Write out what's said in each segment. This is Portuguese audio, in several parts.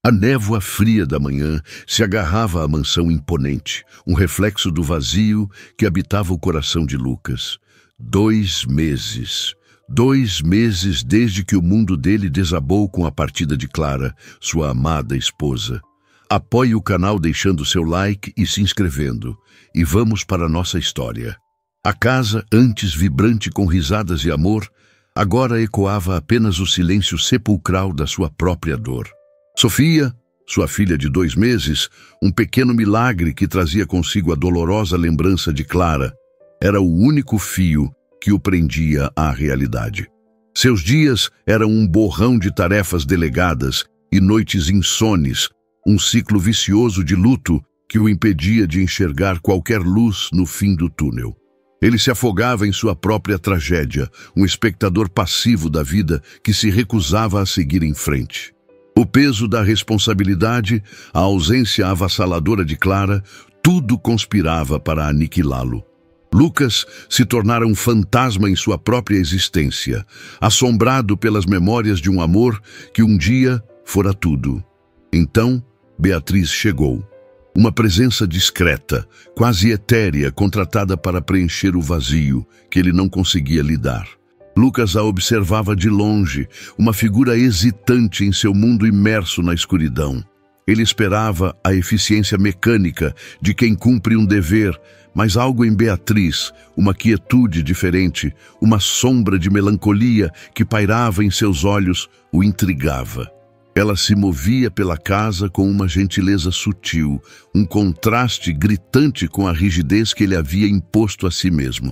A névoa fria da manhã se agarrava à mansão imponente, um reflexo do vazio que habitava o coração de Lucas. 2 meses. 2 meses desde que o mundo dele desabou com a partida de Clara, sua amada esposa. Apoie o canal deixando seu like e se inscrevendo. E vamos para a nossa história. A casa, antes vibrante com risadas e amor, agora ecoava apenas o silêncio sepulcral da sua própria dor. Sofia, sua filha de 2 meses, um pequeno milagre que trazia consigo a dolorosa lembrança de Clara, era o único fio que o prendia à realidade. Seus dias eram um borrão de tarefas delegadas e noites insones, um ciclo vicioso de luto que o impedia de enxergar qualquer luz no fim do túnel. Ele se afogava em sua própria tragédia, um espectador passivo da vida que se recusava a seguir em frente. O peso da responsabilidade, a ausência avassaladora de Clara, tudo conspirava para aniquilá-lo. Lucas se tornara um fantasma em sua própria existência, assombrado pelas memórias de um amor que um dia fora tudo. Então, Beatriz chegou. Uma presença discreta, quase etérea, contratada para preencher o vazio que ele não conseguia lidar. Lucas a observava de longe, uma figura hesitante em seu mundo imerso na escuridão. Ele esperava a eficiência mecânica de quem cumpre um dever, mas algo em Beatriz, uma quietude diferente, uma sombra de melancolia que pairava em seus olhos, o intrigava. Ela se movia pela casa com uma gentileza sutil, um contraste gritante com a rigidez que ele havia imposto a si mesmo.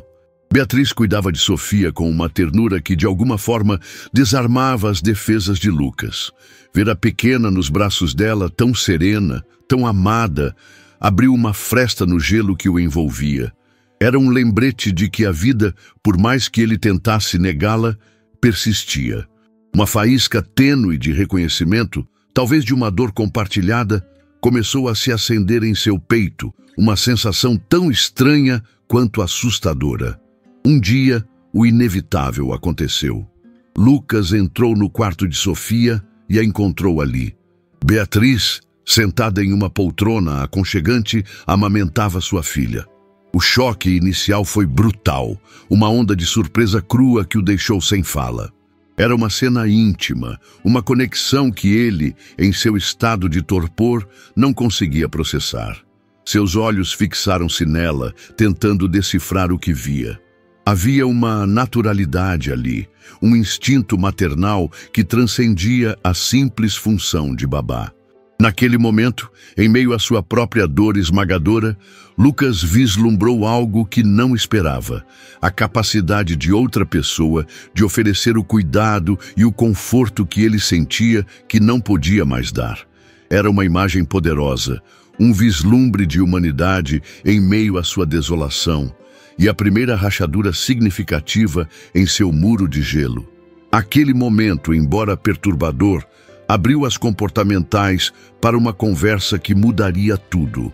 Beatriz cuidava de Sofia com uma ternura que, de alguma forma, desarmava as defesas de Lucas. Ver a pequena nos braços dela, tão serena, tão amada, abriu uma fresta no gelo que o envolvia. Era um lembrete de que a vida, por mais que ele tentasse negá-la, persistia. Uma faísca tênue de reconhecimento, talvez de uma dor compartilhada, começou a se acender em seu peito, uma sensação tão estranha quanto assustadora. Um dia, o inevitável aconteceu. Lucas entrou no quarto de Sofia e a encontrou ali. Beatriz, sentada em uma poltrona aconchegante, amamentava sua filha. O choque inicial foi brutal, uma onda de surpresa crua que o deixou sem fala. Era uma cena íntima, uma conexão que ele, em seu estado de torpor, não conseguia processar. Seus olhos fixaram-se nela, tentando decifrar o que via. Havia uma naturalidade ali, um instinto maternal que transcendia a simples função de babá. Naquele momento, em meio à sua própria dor esmagadora, Lucas vislumbrou algo que não esperava: a capacidade de outra pessoa de oferecer o cuidado e o conforto que ele sentia que não podia mais dar. Era uma imagem poderosa, um vislumbre de humanidade em meio à sua desolação, e a primeira rachadura significativa em seu muro de gelo. Aquele momento, embora perturbador, abriu as comportamentais para uma conversa que mudaria tudo.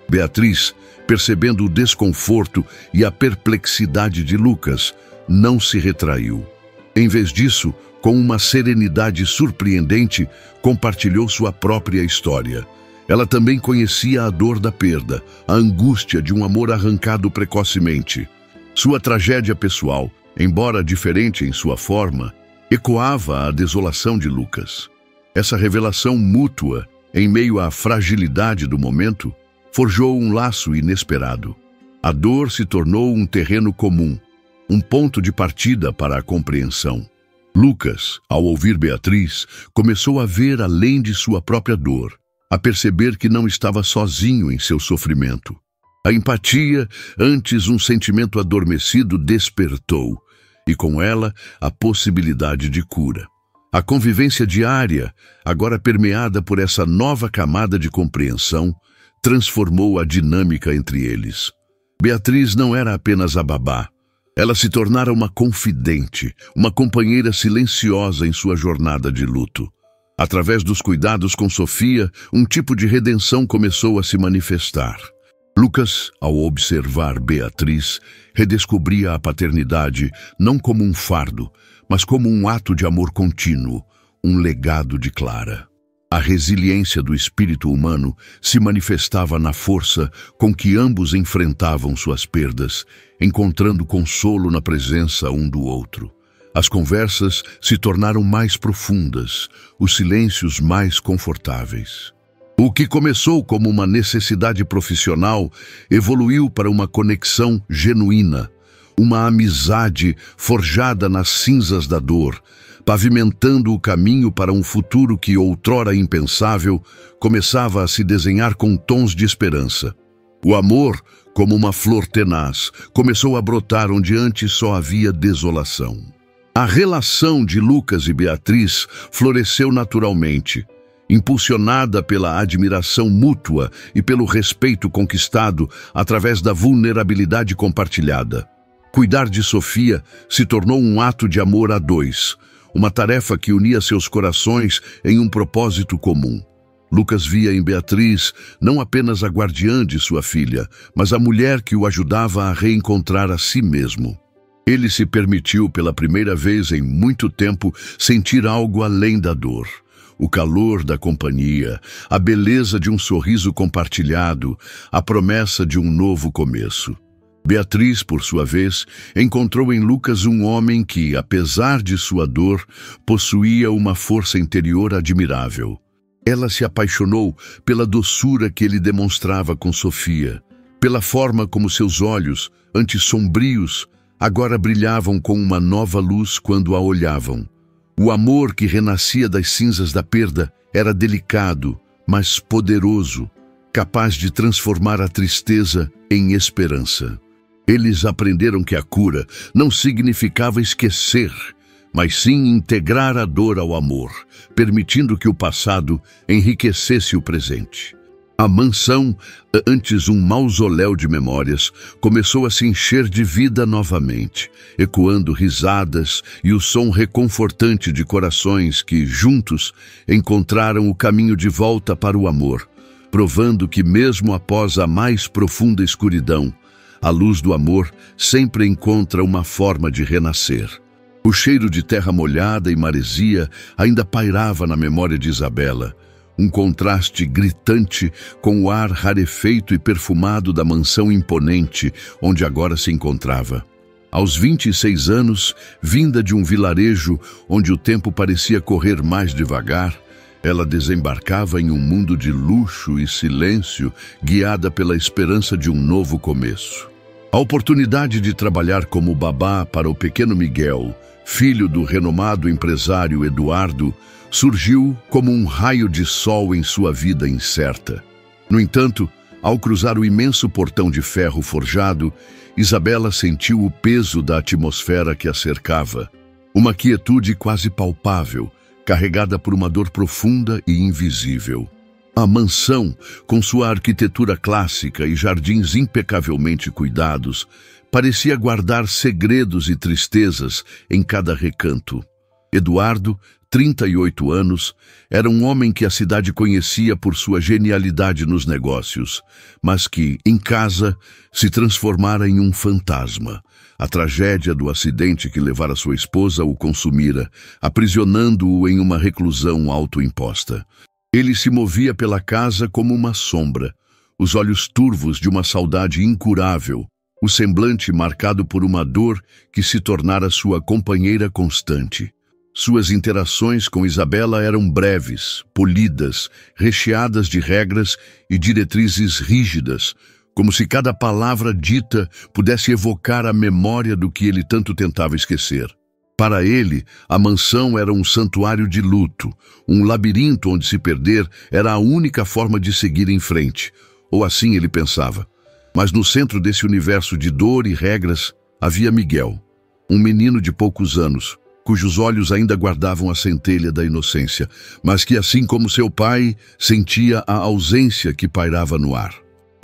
Beatriz, percebendo o desconforto e a perplexidade de Lucas, não se retraiu. Em vez disso, com uma serenidade surpreendente, compartilhou sua própria história. Ela também conhecia a dor da perda, a angústia de um amor arrancado precocemente. Sua tragédia pessoal, embora diferente em sua forma, ecoava a desolação de Lucas. Essa revelação mútua, em meio à fragilidade do momento, forjou um laço inesperado. A dor se tornou um terreno comum, um ponto de partida para a compreensão. Lucas, ao ouvir Beatriz, começou a ver além de sua própria dor, a perceber que não estava sozinho em seu sofrimento. A empatia, antes um sentimento adormecido, despertou, e com ela a possibilidade de cura. A convivência diária, agora permeada por essa nova camada de compreensão, transformou a dinâmica entre eles. Beatriz não era apenas a babá. Ela se tornara uma confidente, uma companheira silenciosa em sua jornada de luto. Através dos cuidados com Sofia, um tipo de redenção começou a se manifestar. Lucas, ao observar Beatriz, redescobria a paternidade não como um fardo, mas como um ato de amor contínuo, um legado de Clara. A resiliência do espírito humano se manifestava na força com que ambos enfrentavam suas perdas, encontrando consolo na presença um do outro. As conversas se tornaram mais profundas, os silêncios mais confortáveis. O que começou como uma necessidade profissional evoluiu para uma conexão genuína, uma amizade forjada nas cinzas da dor, pavimentando o caminho para um futuro que, outrora impensável, começava a se desenhar com tons de esperança. O amor, como uma flor tenaz, começou a brotar onde antes só havia desolação. A relação de Lucas e Beatriz floresceu naturalmente, impulsionada pela admiração mútua e pelo respeito conquistado através da vulnerabilidade compartilhada. Cuidar de Sofia se tornou um ato de amor a dois, uma tarefa que unia seus corações em um propósito comum. Lucas via em Beatriz não apenas a guardiã de sua filha, mas a mulher que o ajudava a reencontrar a si mesmo. Ele se permitiu pela primeira vez em muito tempo sentir algo além da dor. O calor da companhia, a beleza de um sorriso compartilhado, a promessa de um novo começo. Beatriz, por sua vez, encontrou em Lucas um homem que, apesar de sua dor, possuía uma força interior admirável. Ela se apaixonou pela doçura que ele demonstrava com Sofia, pela forma como seus olhos, antes sombrios, agora brilhavam com uma nova luz quando a olhavam. O amor que renascia das cinzas da perda era delicado, mas poderoso, capaz de transformar a tristeza em esperança. Eles aprenderam que a cura não significava esquecer, mas sim integrar a dor ao amor, permitindo que o passado enriquecesse o presente. A mansão, antes um mausoléu de memórias, começou a se encher de vida novamente, ecoando risadas e o som reconfortante de corações que, juntos, encontraram o caminho de volta para o amor, provando que mesmo após a mais profunda escuridão, a luz do amor sempre encontra uma forma de renascer. O cheiro de terra molhada e maresia ainda pairava na memória de Isabela, um contraste gritante com o ar rarefeito e perfumado da mansão imponente onde agora se encontrava. Aos 26 anos, vinda de um vilarejo onde o tempo parecia correr mais devagar, ela desembarcava em um mundo de luxo e silêncio, guiada pela esperança de um novo começo. A oportunidade de trabalhar como babá para o pequeno Miguel, filho do renomado empresário Eduardo, surgiu como um raio de sol em sua vida incerta. No entanto, ao cruzar o imenso portão de ferro forjado, Isabela sentiu o peso da atmosfera que a cercava, uma quietude quase palpável, carregada por uma dor profunda e invisível. A mansão, com sua arquitetura clássica e jardins impecavelmente cuidados, parecia guardar segredos e tristezas em cada recanto. Eduardo, 38 anos, era um homem que a cidade conhecia por sua genialidade nos negócios, mas que, em casa, se transformara em um fantasma. A tragédia do acidente que levara sua esposa o consumira, aprisionando-o em uma reclusão autoimposta. Ele se movia pela casa como uma sombra, os olhos turvos de uma saudade incurável, o semblante marcado por uma dor que se tornara sua companheira constante. Suas interações com Isabela eram breves, polidas, recheadas de regras e diretrizes rígidas, como se cada palavra dita pudesse evocar a memória do que ele tanto tentava esquecer. Para ele, a mansão era um santuário de luto, um labirinto onde se perder era a única forma de seguir em frente, ou assim ele pensava. Mas no centro desse universo de dor e regras havia Miguel, um menino de poucos anos, cujos olhos ainda guardavam a centelha da inocência, mas que, assim como seu pai, sentia a ausência que pairava no ar.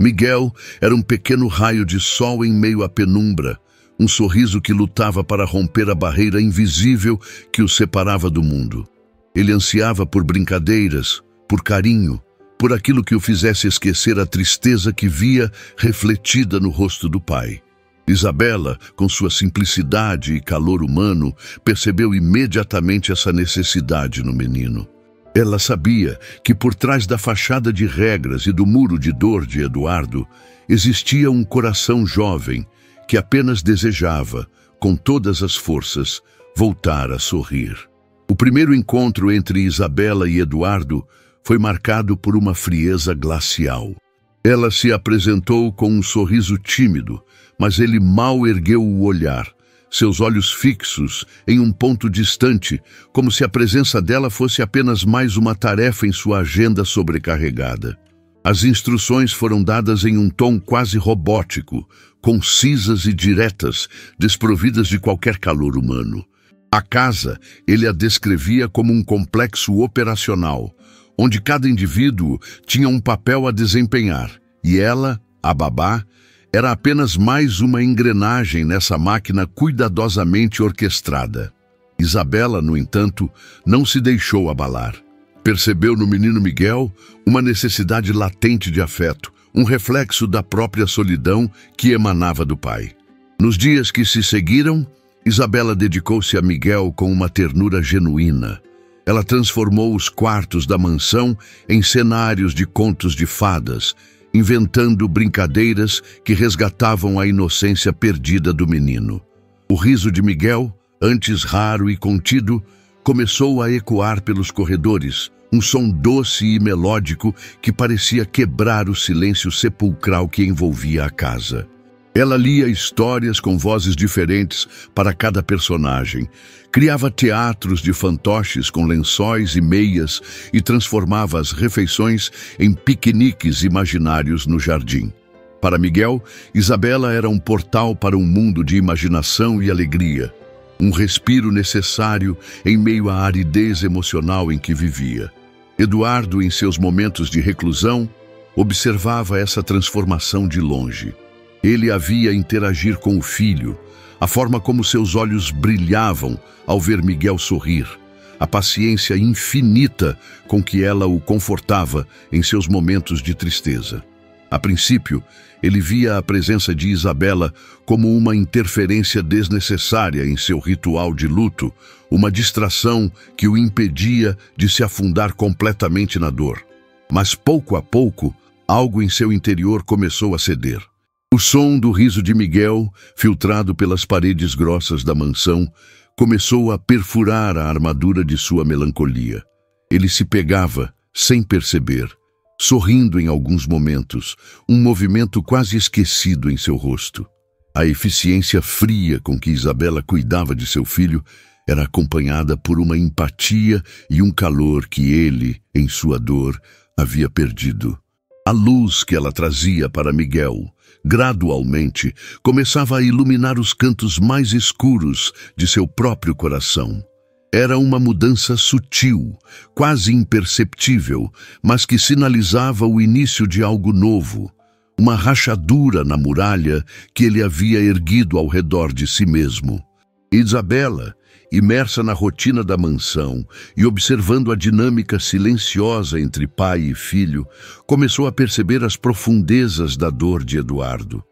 Miguel era um pequeno raio de sol em meio à penumbra, um sorriso que lutava para romper a barreira invisível que o separava do mundo. Ele ansiava por brincadeiras, por carinho, por aquilo que o fizesse esquecer a tristeza que via refletida no rosto do pai. Isabela, com sua simplicidade e calor humano, percebeu imediatamente essa necessidade no menino. Ela sabia que por trás da fachada de regras e do muro de dor de Eduardo existia um coração jovem que apenas desejava, com todas as forças, voltar a sorrir. O primeiro encontro entre Isabela e Eduardo foi marcado por uma frieza glacial. Ela se apresentou com um sorriso tímido, mas ele mal ergueu o olhar, seus olhos fixos em um ponto distante, como se a presença dela fosse apenas mais uma tarefa em sua agenda sobrecarregada. As instruções foram dadas em um tom quase robótico, concisas e diretas, desprovidas de qualquer calor humano. A casa, ele a descrevia como um complexo operacional, onde cada indivíduo tinha um papel a desempenhar, e ela, a babá, era apenas mais uma engrenagem nessa máquina cuidadosamente orquestrada. Isabela, no entanto, não se deixou abalar. Percebeu no menino Miguel uma necessidade latente de afeto, um reflexo da própria solidão que emanava do pai. Nos dias que se seguiram, Isabela dedicou-se a Miguel com uma ternura genuína. Ela transformou os quartos da mansão em cenários de contos de fadas, inventando brincadeiras que resgatavam a inocência perdida do menino. O riso de Miguel, antes raro e contido, começou a ecoar pelos corredores, um som doce e melódico que parecia quebrar o silêncio sepulcral que envolvia a casa. Ela lia histórias com vozes diferentes para cada personagem, criava teatros de fantoches com lençóis e meias e transformava as refeições em piqueniques imaginários no jardim. Para Miguel, Isabela era um portal para um mundo de imaginação e alegria, um respiro necessário em meio à aridez emocional em que vivia. Eduardo, em seus momentos de reclusão, observava essa transformação de longe. Ele a via interagir com o filho, a forma como seus olhos brilhavam ao ver Miguel sorrir, a paciência infinita com que ela o confortava em seus momentos de tristeza. A princípio, ele via a presença de Isabela como uma interferência desnecessária em seu ritual de luto, uma distração que o impedia de se afundar completamente na dor. Mas pouco a pouco, algo em seu interior começou a ceder. O som do riso de Miguel, filtrado pelas paredes grossas da mansão, começou a perfurar a armadura de sua melancolia. Ele se pegava, sem perceber, sorrindo em alguns momentos, um movimento quase esquecido em seu rosto. A eficiência fria com que Isabela cuidava de seu filho era acompanhada por uma empatia e um calor que ele, em sua dor, havia perdido. A luz que ela trazia para Miguel, gradualmente, começava a iluminar os cantos mais escuros de seu próprio coração. Era uma mudança sutil, quase imperceptível, mas que sinalizava o início de algo novo, uma rachadura na muralha que ele havia erguido ao redor de si mesmo. Isabela, imersa na rotina da mansão e observando a dinâmica silenciosa entre pai e filho, começou a perceber as profundezas da dor de Eduardo.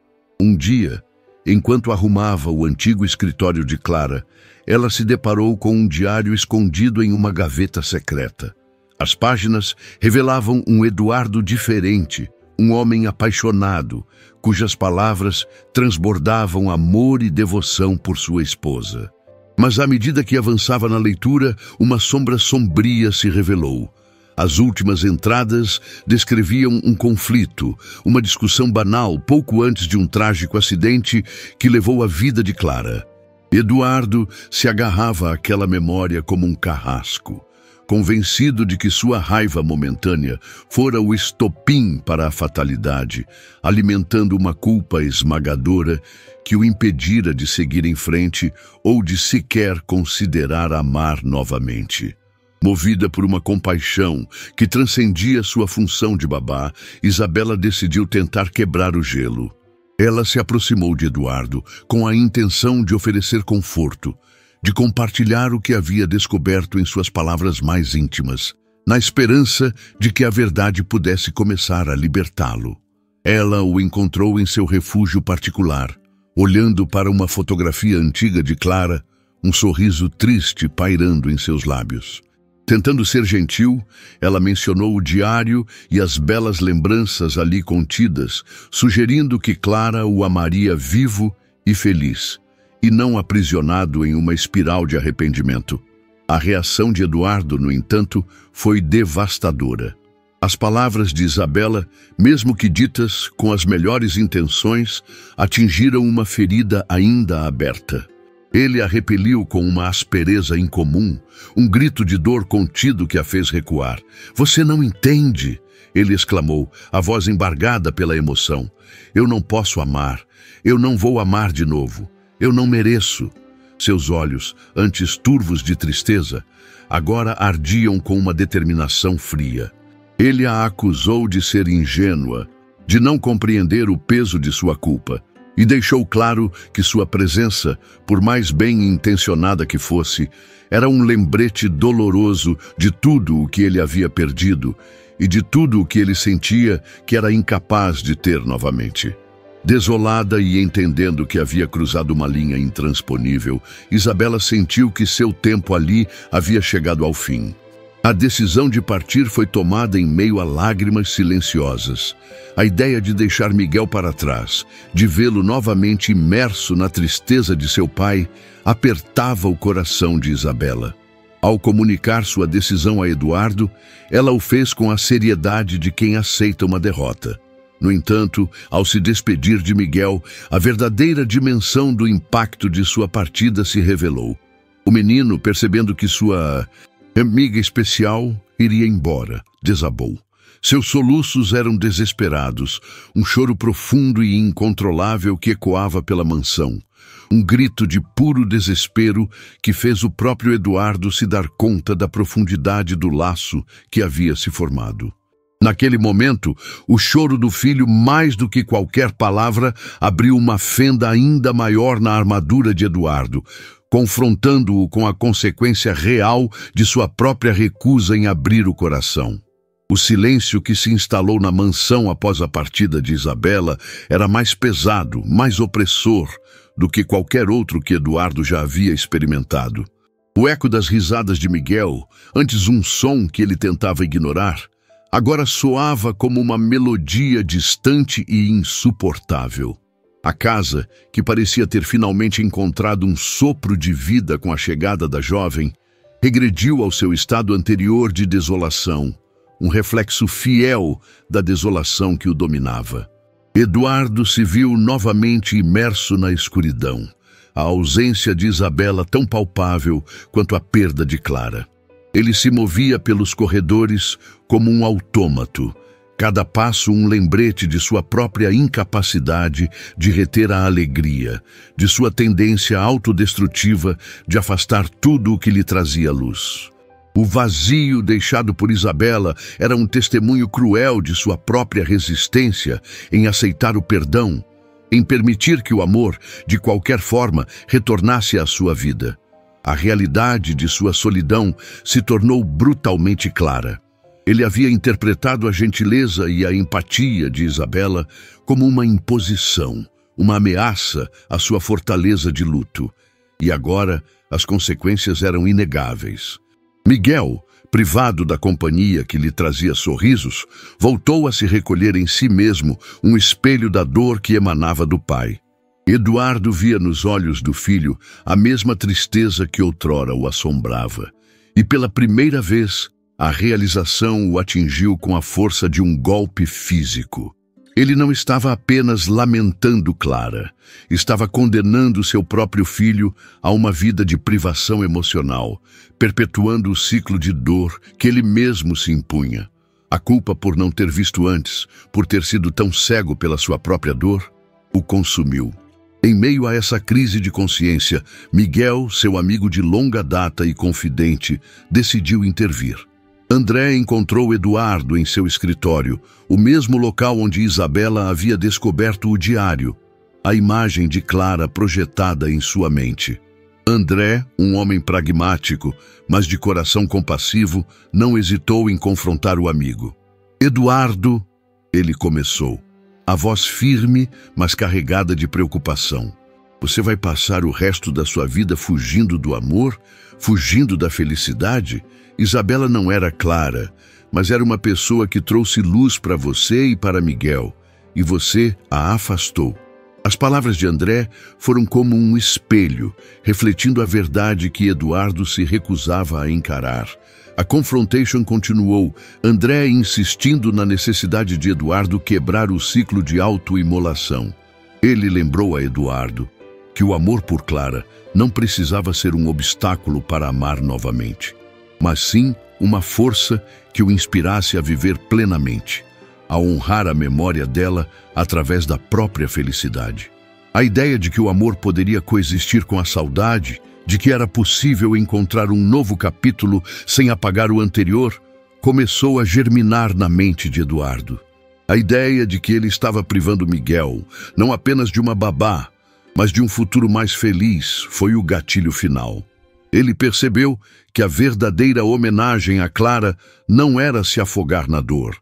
Um dia, enquanto arrumava o antigo escritório de Clara, ela se deparou com um diário escondido em uma gaveta secreta. As páginas revelavam um Eduardo diferente, um homem apaixonado, cujas palavras transbordavam amor e devoção por sua esposa. Mas à medida que avançava na leitura, uma sombra sombria se revelou. As últimas entradas descreviam um conflito, uma discussão banal pouco antes de um trágico acidente que levou a vida de Clara. Eduardo se agarrava àquela memória como um carrasco, convencido de que sua raiva momentânea fora o estopim para a fatalidade, alimentando uma culpa esmagadora que o impedira de seguir em frente ou de sequer considerar amar novamente. Movida por uma compaixão que transcendia sua função de babá, Isabela decidiu tentar quebrar o gelo. Ela se aproximou de Eduardo com a intenção de oferecer conforto, de compartilhar o que havia descoberto em suas palavras mais íntimas, na esperança de que a verdade pudesse começar a libertá-lo. Ela o encontrou em seu refúgio particular, olhando para uma fotografia antiga de Clara, um sorriso triste pairando em seus lábios. Tentando ser gentil, ela mencionou o diário e as belas lembranças ali contidas, sugerindo que Clara o amaria vivo e feliz, e não aprisionado em uma espiral de arrependimento. A reação de Eduardo, no entanto, foi devastadora. As palavras de Isabela, mesmo que ditas com as melhores intenções, atingiram uma ferida ainda aberta. Ele a repeliu com uma aspereza incomum, um grito de dor contido que a fez recuar. "Você não entende!" ele exclamou, a voz embargada pela emoção. "Eu não posso amar. Eu não vou amar de novo. Eu não mereço." Seus olhos, antes turvos de tristeza, agora ardiam com uma determinação fria. Ele a acusou de ser ingênua, de não compreender o peso de sua culpa, e deixou claro que sua presença, por mais bem intencionada que fosse, era um lembrete doloroso de tudo o que ele havia perdido e de tudo o que ele sentia que era incapaz de ter novamente. Desolada e entendendo que havia cruzado uma linha intransponível, Isabela sentiu que seu tempo ali havia chegado ao fim. A decisão de partir foi tomada em meio a lágrimas silenciosas. A ideia de deixar Miguel para trás, de vê-lo novamente imerso na tristeza de seu pai, apertava o coração de Isabela. Ao comunicar sua decisão a Eduardo, ela o fez com a seriedade de quem aceita uma derrota. No entanto, ao se despedir de Miguel, a verdadeira dimensão do impacto de sua partida se revelou. O menino, percebendo que sua amiga especial iria embora, desabou. Seus soluços eram desesperados, um choro profundo e incontrolável que ecoava pela mansão. Um grito de puro desespero que fez o próprio Eduardo se dar conta da profundidade do laço que havia se formado. Naquele momento, o choro do filho, mais do que qualquer palavra, abriu uma fenda ainda maior na armadura de Eduardo, confrontando-o com a consequência real de sua própria recusa em abrir o coração. O silêncio que se instalou na mansão após a partida de Isabela era mais pesado, mais opressor do que qualquer outro que Eduardo já havia experimentado. O eco das risadas de Miguel, antes um som que ele tentava ignorar, agora soava como uma melodia distante e insuportável. A casa, que parecia ter finalmente encontrado um sopro de vida com a chegada da jovem, regrediu ao seu estado anterior de desolação, um reflexo fiel da desolação que o dominava. Eduardo se viu novamente imerso na escuridão, a ausência de Isabela tão palpável quanto a perda de Clara. Ele se movia pelos corredores como um autômato, cada passo um lembrete de sua própria incapacidade de reter a alegria, de sua tendência autodestrutiva de afastar tudo o que lhe trazia luz. O vazio deixado por Isabela era um testemunho cruel de sua própria resistência em aceitar o perdão, em permitir que o amor, de qualquer forma, retornasse à sua vida. A realidade de sua solidão se tornou brutalmente clara. Ele havia interpretado a gentileza e a empatia de Isabela como uma imposição, uma ameaça à sua fortaleza de luto. E agora as consequências eram inegáveis. Miguel, privado da companhia que lhe trazia sorrisos, voltou a se recolher em si mesmo, um espelho da dor que emanava do pai. Eduardo via nos olhos do filho a mesma tristeza que outrora o assombrava. E pela primeira vez, a realização o atingiu com a força de um golpe físico. Ele não estava apenas lamentando Clara, estava condenando seu próprio filho a uma vida de privação emocional, perpetuando o ciclo de dor que ele mesmo se impunha. A culpa por não ter visto antes, por ter sido tão cego pela sua própria dor, o consumiu. Em meio a essa crise de consciência, Miguel, seu amigo de longa data e confidente, decidiu intervir. André encontrou Eduardo em seu escritório, o mesmo local onde Isabela havia descoberto o diário, a imagem de Clara projetada em sua mente. André, um homem pragmático, mas de coração compassivo, não hesitou em confrontar o amigo. "Eduardo", ele começou, a voz firme, mas carregada de preocupação. Você vai passar o resto da sua vida fugindo do amor, fugindo da felicidade? Isabela não era clara, mas era uma pessoa que trouxe luz para você e para Miguel, e você a afastou. As palavras de André foram como um espelho, refletindo a verdade que Eduardo se recusava a encarar. A confrontation continuou, André insistindo na necessidade de Eduardo quebrar o ciclo de autoimolação. Ele lembrou a Eduardo que o amor por Clara não precisava ser um obstáculo para amar novamente, mas sim uma força que o inspirasse a viver plenamente, a honrar a memória dela através da própria felicidade. A ideia de que o amor poderia coexistir com a saudade, de que era possível encontrar um novo capítulo sem apagar o anterior, começou a germinar na mente de Eduardo. A ideia de que ele estava privando Miguel, não apenas de uma babá, mas de um futuro mais feliz, foi o gatilho final. Ele percebeu que a verdadeira homenagem a Clara não era se afogar na dor,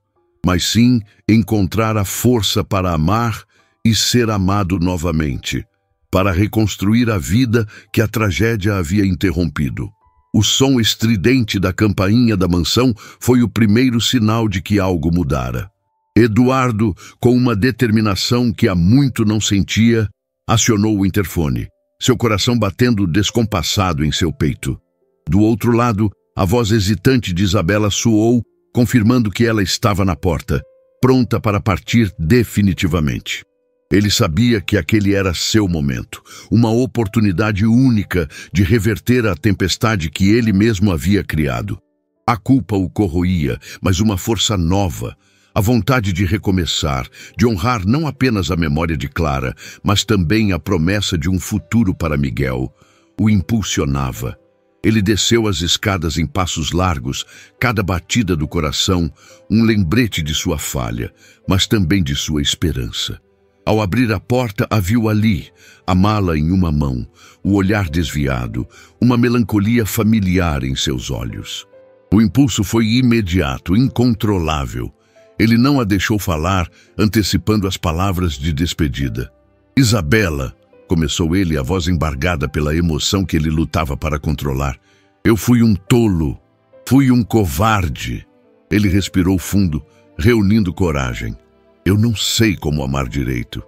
mas sim encontrar a força para amar e ser amado novamente, para reconstruir a vida que a tragédia havia interrompido. O som estridente da campainha da mansão foi o primeiro sinal de que algo mudara. Eduardo, com uma determinação que há muito não sentia, acionou o interfone, seu coração batendo descompassado em seu peito. Do outro lado, a voz hesitante de Isabela soou, confirmando que ela estava na porta, pronta para partir definitivamente. Ele sabia que aquele era seu momento, uma oportunidade única de reverter a tempestade que ele mesmo havia criado. A culpa o corroía, mas uma força nova, a vontade de recomeçar, de honrar não apenas a memória de Clara, mas também a promessa de um futuro para Miguel, o impulsionava. Ele desceu as escadas em passos largos, cada batida do coração, um lembrete de sua falha, mas também de sua esperança. Ao abrir a porta, a viu ali, a mala em uma mão, o olhar desviado, uma melancolia familiar em seus olhos. O impulso foi imediato, incontrolável. Ele não a deixou falar, antecipando as palavras de despedida. Isabela, começou ele, a voz embargada pela emoção que ele lutava para controlar. Eu fui um tolo, fui um covarde. Ele respirou fundo, reunindo coragem. Eu não sei como amar direito.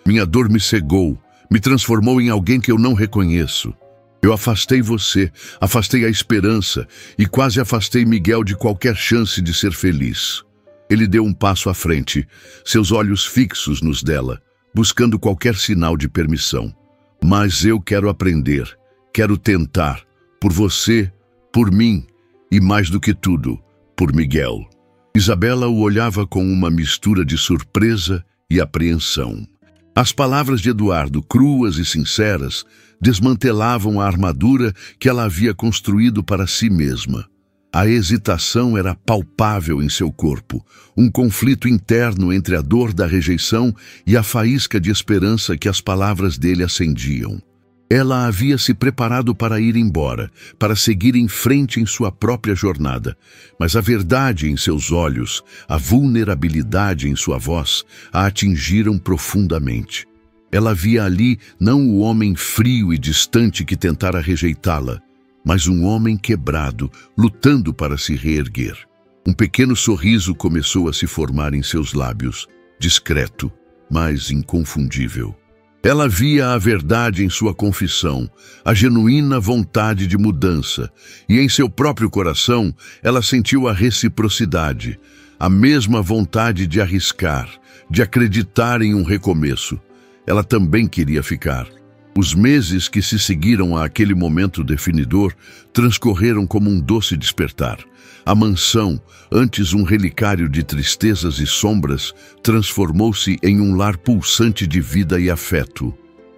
Minha dor me cegou, me transformou em alguém que eu não reconheço. Eu afastei você, afastei a esperança e quase afastei Miguel de qualquer chance de ser feliz. Ele deu um passo à frente, seus olhos fixos nos dela, buscando qualquer sinal de permissão. Mas eu quero aprender, quero tentar, por você, por mim e, mais do que tudo, por Miguel. Isabela o olhava com uma mistura de surpresa e apreensão. As palavras de Eduardo, cruas e sinceras, desmantelavam a armadura que ela havia construído para si mesma. A hesitação era palpável em seu corpo, um conflito interno entre a dor da rejeição e a faísca de esperança que as palavras dele acendiam. Ela havia se preparado para ir embora, para seguir em frente em sua própria jornada, mas a verdade em seus olhos, a vulnerabilidade em sua voz, a atingiram profundamente. Ela via ali não o homem frio e distante que tentara rejeitá-la, mas um homem quebrado, lutando para se reerguer. Um pequeno sorriso começou a se formar em seus lábios, discreto, mas inconfundível. Ela via a verdade em sua confissão, a genuína vontade de mudança, e em seu próprio coração ela sentiu a reciprocidade, a mesma vontade de arriscar, de acreditar em um recomeço. Ela também queria ficar. Os meses que se seguiram àquele momento definidor transcorreram como um doce despertar. A mansão, antes um relicário de tristezas e sombras, transformou-se em um lar pulsante de vida e afeto.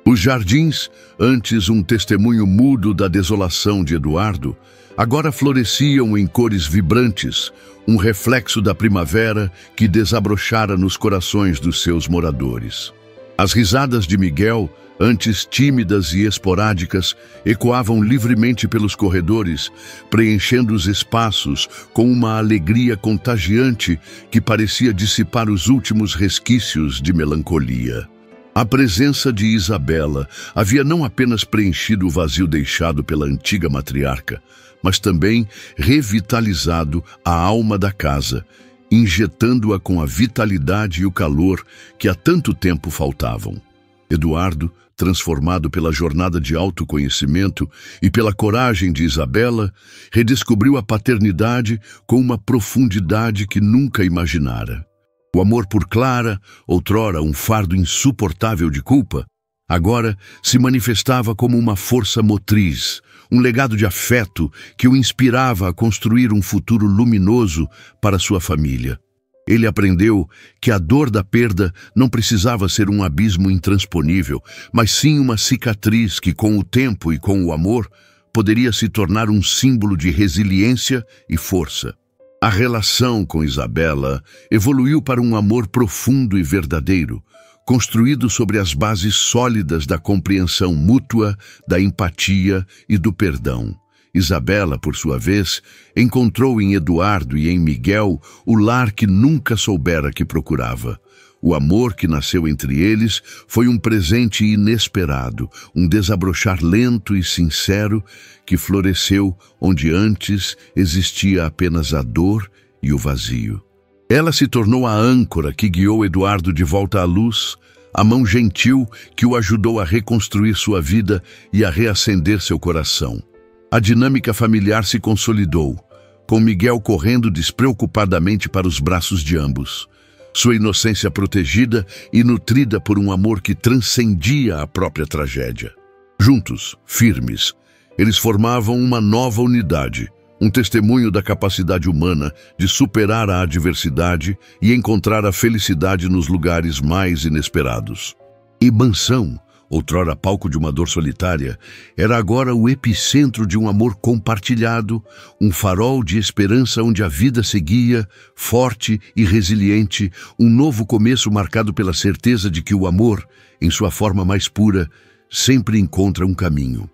Os jardins, antes um testemunho mudo da desolação de Eduardo, agora floresciam em cores vibrantes, um reflexo da primavera que desabrochara nos corações dos seus moradores. As risadas de Miguel, antes tímidas e esporádicas, ecoavam livremente pelos corredores, preenchendo os espaços com uma alegria contagiante que parecia dissipar os últimos resquícios de melancolia. A presença de Isabela havia não apenas preenchido o vazio deixado pela antiga matriarca, mas também revitalizado a alma da casa, injetando-a com a vitalidade e o calor que há tanto tempo faltavam. Eduardo, transformado pela jornada de autoconhecimento e pela coragem de Isabela, redescobriu a paternidade com uma profundidade que nunca imaginara. O amor por Clara, outrora um fardo insuportável de culpa, agora se manifestava como uma força motriz, um legado de afeto que o inspirava a construir um futuro luminoso para sua família. Ele aprendeu que a dor da perda não precisava ser um abismo intransponível, mas sim uma cicatriz que, com o tempo e com o amor, poderia se tornar um símbolo de resiliência e força. A relação com Isabela evoluiu para um amor profundo e verdadeiro, construído sobre as bases sólidas da compreensão mútua, da empatia e do perdão. Isabela, por sua vez, encontrou em Eduardo e em Miguel o lar que nunca soubera que procurava. O amor que nasceu entre eles foi um presente inesperado, um desabrochar lento e sincero que floresceu onde antes existia apenas a dor e o vazio. Ela se tornou a âncora que guiou Eduardo de volta à luz, a mão gentil que o ajudou a reconstruir sua vida e a reacender seu coração. A dinâmica familiar se consolidou, com Miguel correndo despreocupadamente para os braços de ambos. Sua inocência protegida e nutrida por um amor que transcendia a própria tragédia. Juntos, firmes, eles formavam uma nova unidade, um testemunho da capacidade humana de superar a adversidade e encontrar a felicidade nos lugares mais inesperados. E Mansão, outrora palco de uma dor solitária, era agora o epicentro de um amor compartilhado, um farol de esperança onde a vida seguia, forte e resiliente, um novo começo marcado pela certeza de que o amor, em sua forma mais pura, sempre encontra um caminho.